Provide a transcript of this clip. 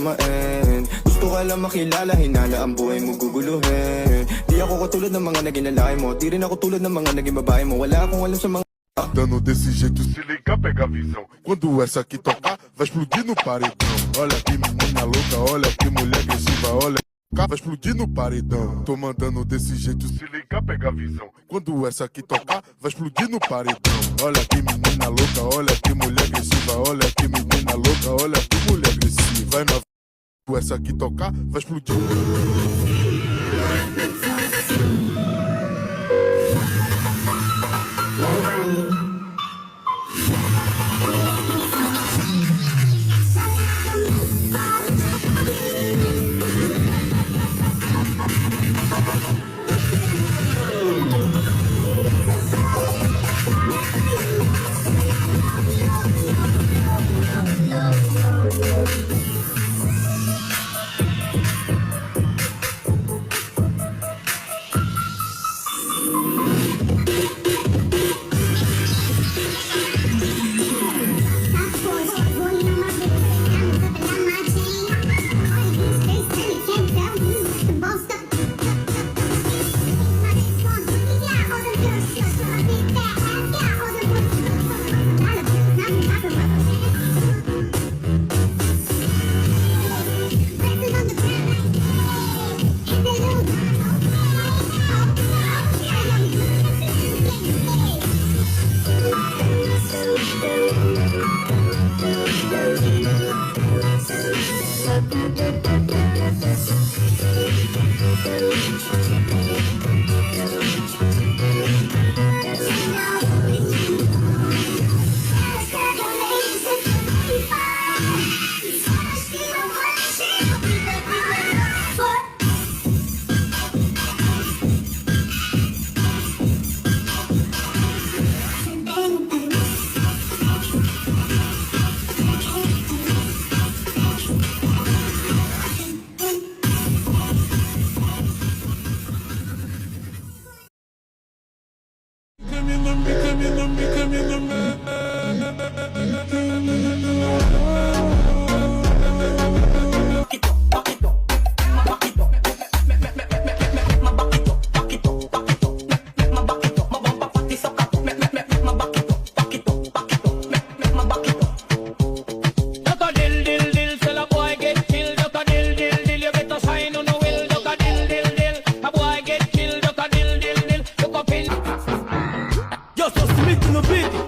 ma-end. Gusto ka lang makilala, hinala ang buhay mo guguluhin. Di ako katulad ng mga naging lalaki mo, di rin ako tulad ng mga naging babae mo. Wala akong alam sa mga Dando desse jeito, se liga, pega a visão. Quando essa aqui tocar, vai explodir no paredão. Olha que menina louca, olha que mulher agressiva, olha. Vai explodir no paredão. Tô mandando desse jeito, se liga, pega a visão. Quando essa aqui tocar, vai explodir no paredão. Olha que menina louca, olha que mulher agressiva, olha que menina louca, olha que mulher agressiva. Vai na essa aqui tocar, vai explodir. Yo, so Smith no beat.